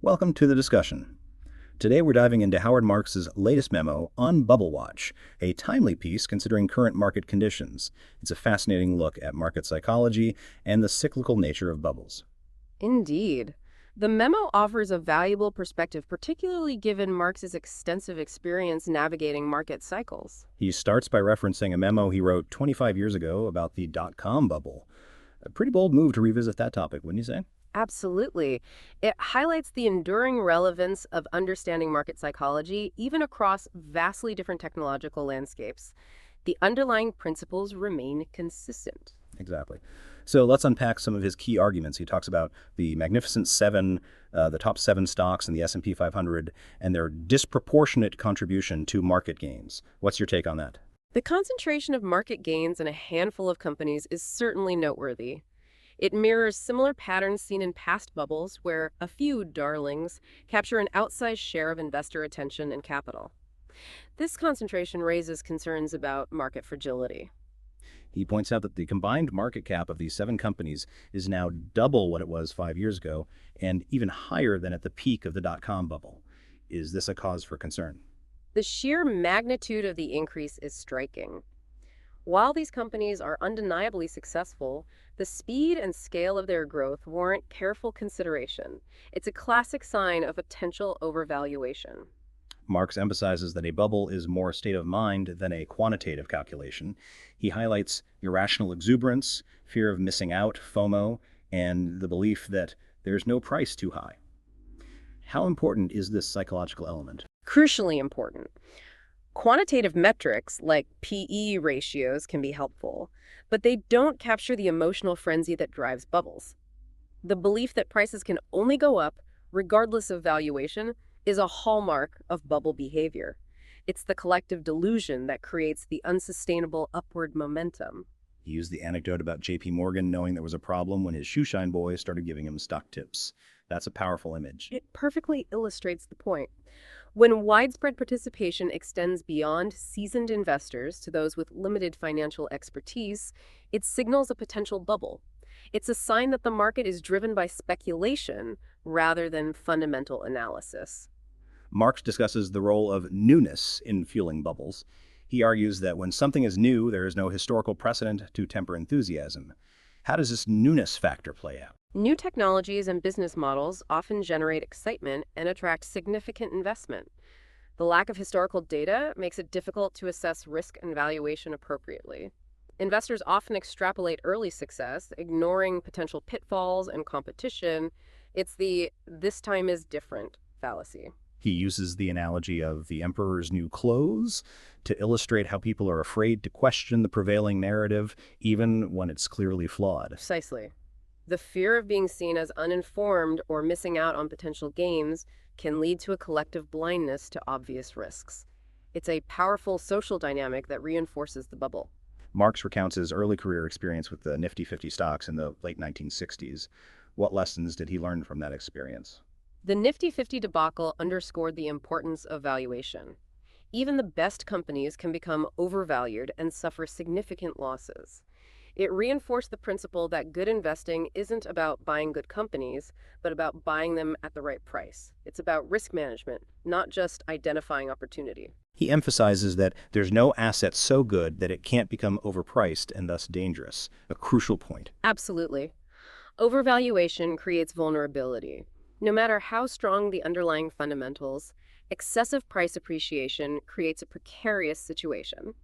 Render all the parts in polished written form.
Welcome to the discussion. Today we're diving into Howard Marks's latest memo on Bubble Watch, a timely piece considering current market conditions. It's a fascinating look at market psychology and the cyclical nature of bubbles. Indeed. The memo offers a valuable perspective, particularly given Marx's extensive experience navigating market cycles. He starts by referencing a memo he wrote 25 years ago about the dot-com bubble. A pretty bold move to revisit that topic, wouldn't you say? Absolutely. It highlights the enduring relevance of understanding market psychology, even across vastly different technological landscapes. The underlying principles remain consistent. Exactly. So let's unpack some of his key arguments. He talks about the Magnificent Seven, the top seven stocks in the S&P 500, and their disproportionate contribution to market gains. What's your take on that? The concentration of market gains in a handful of companies is certainly noteworthy. It mirrors similar patterns seen in past bubbles where a few darlings capture an outsized share of investor attention and capital. This concentration raises concerns about market fragility. He points out that the combined market cap of these seven companies is now double what it was 5 years ago and even higher than at the peak of the dot-com bubble. Is this a cause for concern? The sheer magnitude of the increase is striking. While these companies are undeniably successful, the speed and scale of their growth warrant careful consideration. It's a classic sign of potential overvaluation. Marx emphasizes that a bubble is more a state of mind than a quantitative calculation. He highlights irrational exuberance, fear of missing out, FOMO, and the belief that there's no price too high. How important is this psychological element? Crucially important. Quantitative metrics like PE ratios can be helpful, but they don't capture the emotional frenzy that drives bubbles. The belief that prices can only go up, regardless of valuation, is a hallmark of bubble behavior. It's the collective delusion that creates the unsustainable upward momentum. He used the anecdote about JP Morgan knowing there was a problem when his shoeshine boy started giving him stock tips. That's a powerful image. It perfectly illustrates the point. When widespread participation extends beyond seasoned investors to those with limited financial expertise, it signals a potential bubble. It's a sign that the market is driven by speculation rather than fundamental analysis. Marx discusses the role of newness in fueling bubbles. He argues that when something is new, there is no historical precedent to temper enthusiasm. How does this newness factor play out? New technologies and business models often generate excitement and attract significant investment. The lack of historical data makes it difficult to assess risk and valuation appropriately. Investors often extrapolate early success, ignoring potential pitfalls and competition. It's the "this time is different" fallacy. He uses the analogy of the emperor's new clothes to illustrate how people are afraid to question the prevailing narrative, even when it's clearly flawed. Precisely. The fear of being seen as uninformed or missing out on potential gains can lead to a collective blindness to obvious risks. It's a powerful social dynamic that reinforces the bubble. Marx recounts his early career experience with the Nifty 50 stocks in the late 1960s. What lessons did he learn from that experience? The Nifty 50 debacle underscored the importance of valuation. Even the best companies can become overvalued and suffer significant losses. It reinforced the principle that good investing isn't about buying good companies, but about buying them at the right price. It's about risk management, not just identifying opportunity. He emphasizes that there's no asset so good that it can't become overpriced and thus dangerous, a crucial point. Absolutely. Overvaluation creates vulnerability. No matter how strong the underlying fundamentals, excessive price appreciation creates a precarious situation.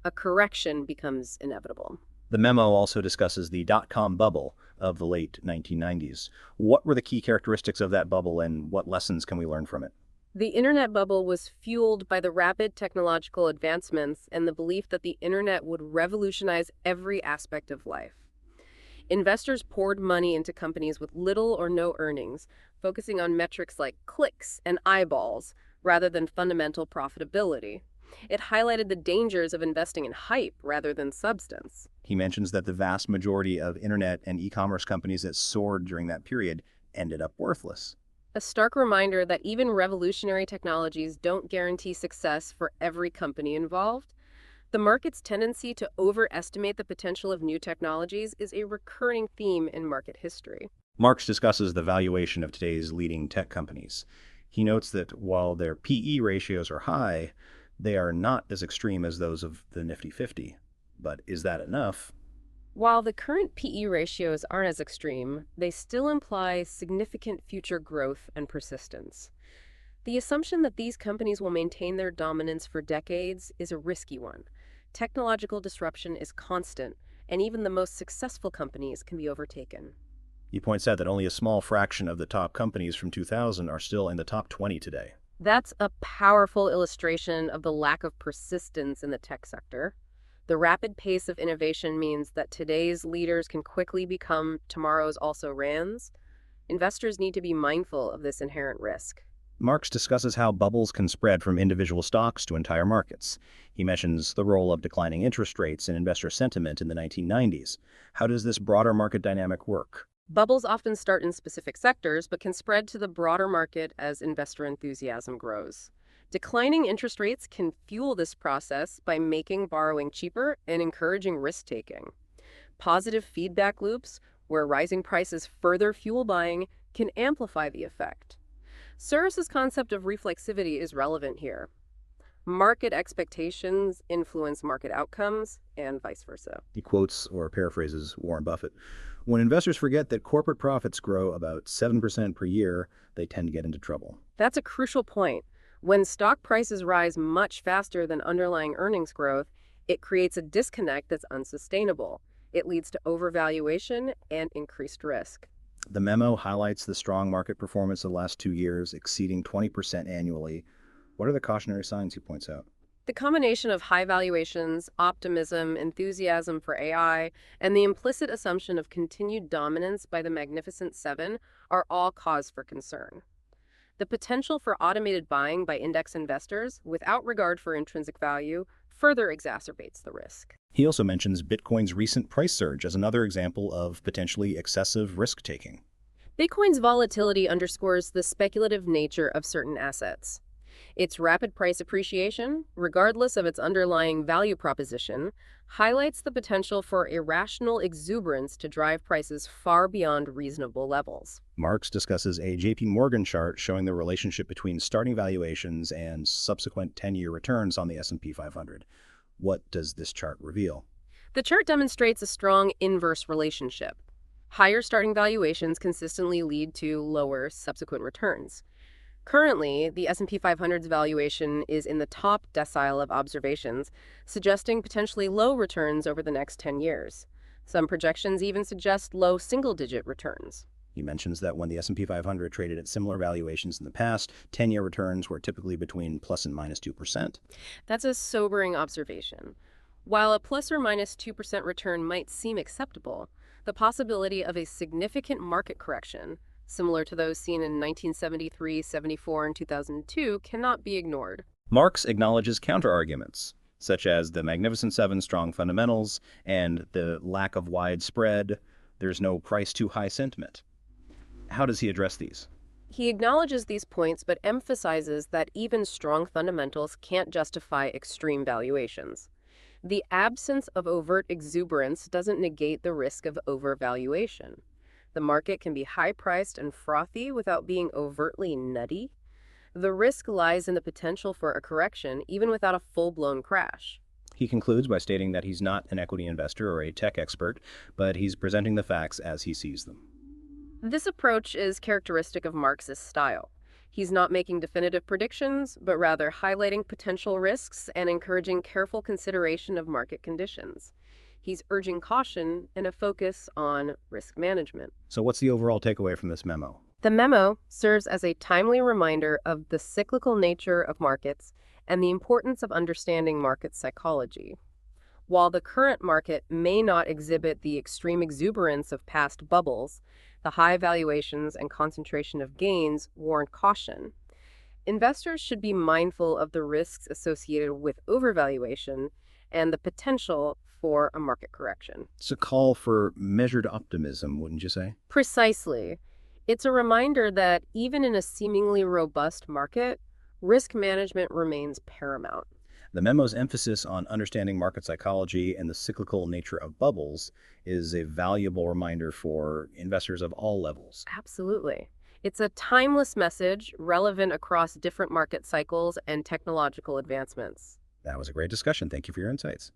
A correction becomes inevitable. The memo also discusses the dot-com bubble of the late 1990s. What were the key characteristics of that bubble and what lessons can we learn from it? The internet bubble was fueled by the rapid technological advancements and the belief that the internet would revolutionize every aspect of life. Investors poured money into companies with little or no earnings, focusing on metrics like clicks and eyeballs rather than fundamental profitability. It highlighted the dangers of investing in hype rather than substance. He mentions that the vast majority of internet and e-commerce companies that soared during that period ended up worthless. A stark reminder that even revolutionary technologies don't guarantee success for every company involved. The market's tendency to overestimate the potential of new technologies is a recurring theme in market history. Marx discusses the valuation of today's leading tech companies. He notes that while their PE ratios are high, they are not as extreme as those of the Nifty 50. But is that enough? While the current PE ratios aren't as extreme, they still imply significant future growth and persistence. The assumption that these companies will maintain their dominance for decades is a risky one. Technological disruption is constant, and even the most successful companies can be overtaken. He points out that only a small fraction of the top companies from 2000 are still in the top 20 today. That's a powerful illustration of the lack of persistence in the tech sector. The rapid pace of innovation means that today's leaders can quickly become tomorrow's also-rans. Investors need to be mindful of this inherent risk. Marx discusses how bubbles can spread from individual stocks to entire markets. He mentions the role of declining interest rates in investor sentiment in the 1990s. How does this broader market dynamic work? Bubbles often start in specific sectors, but can spread to the broader market as investor enthusiasm grows. Declining interest rates can fuel this process by making borrowing cheaper and encouraging risk-taking. Positive feedback loops, where rising prices further fuel buying, can amplify the effect. Searle's concept of reflexivity is relevant here. Market expectations influence market outcomes, and vice versa. He quotes or paraphrases Warren Buffett. When investors forget that corporate profits grow about 7% per year, they tend to get into trouble. That's a crucial point. When stock prices rise much faster than underlying earnings growth, it creates a disconnect that's unsustainable. It leads to overvaluation and increased risk. The memo highlights the strong market performance of the last 2 years, exceeding 20% annually. What are the cautionary signs he points out? The combination of high valuations, optimism, enthusiasm for AI, and the implicit assumption of continued dominance by the Magnificent Seven are all cause for concern. The potential for automated buying by index investors, without regard for intrinsic value, further exacerbates the risk. He also mentions Bitcoin's recent price surge as another example of potentially excessive risk-taking. Bitcoin's volatility underscores the speculative nature of certain assets. Its rapid price appreciation, regardless of its underlying value proposition, highlights the potential for irrational exuberance to drive prices far beyond reasonable levels. Marx discusses a JP Morgan chart showing the relationship between starting valuations and subsequent 10-year returns on the S&P 500. What does this chart reveal? The chart demonstrates a strong inverse relationship. Higher starting valuations consistently lead to lower subsequent returns. Currently, the S&P 500's valuation is in the top decile of observations, suggesting potentially low returns over the next 10 years. Some projections even suggest low single-digit returns. He mentions that when the S&P 500 traded at similar valuations in the past, 10-year returns were typically between plus and minus 2%. That's a sobering observation. While a plus or minus 2% return might seem acceptable, the possibility of a significant market correction, similar to those seen in 1973, 74, and 2002, cannot be ignored. Marx acknowledges counterarguments, such as the Magnificent Seven strong fundamentals and the lack of widespread, there's no price too high sentiment. How does he address these? He acknowledges these points but emphasizes that even strong fundamentals can't justify extreme valuations. The absence of overt exuberance doesn't negate the risk of overvaluation. The market can be high-priced and frothy without being overtly nutty. The risk lies in the potential for a correction, even without a full-blown crash. He concludes by stating that he's not an equity investor or a tech expert, but he's presenting the facts as he sees them. This approach is characteristic of Marx's style. He's not making definitive predictions, but rather highlighting potential risks and encouraging careful consideration of market conditions. He's urging caution and a focus on risk management. So what's the overall takeaway from this memo? The memo serves as a timely reminder of the cyclical nature of markets and the importance of understanding market psychology. While the current market may not exhibit the extreme exuberance of past bubbles, the high valuations and concentration of gains warrant caution. Investors should be mindful of the risks associated with overvaluation and the potential for a market correction. It's a call for measured optimism, wouldn't you say? Precisely. It's a reminder that even in a seemingly robust market, risk management remains paramount. The memo's emphasis on understanding market psychology and the cyclical nature of bubbles is a valuable reminder for investors of all levels. Absolutely. It's a timeless message, relevant across different market cycles and technological advancements. That was a great discussion. Thank you for your insights.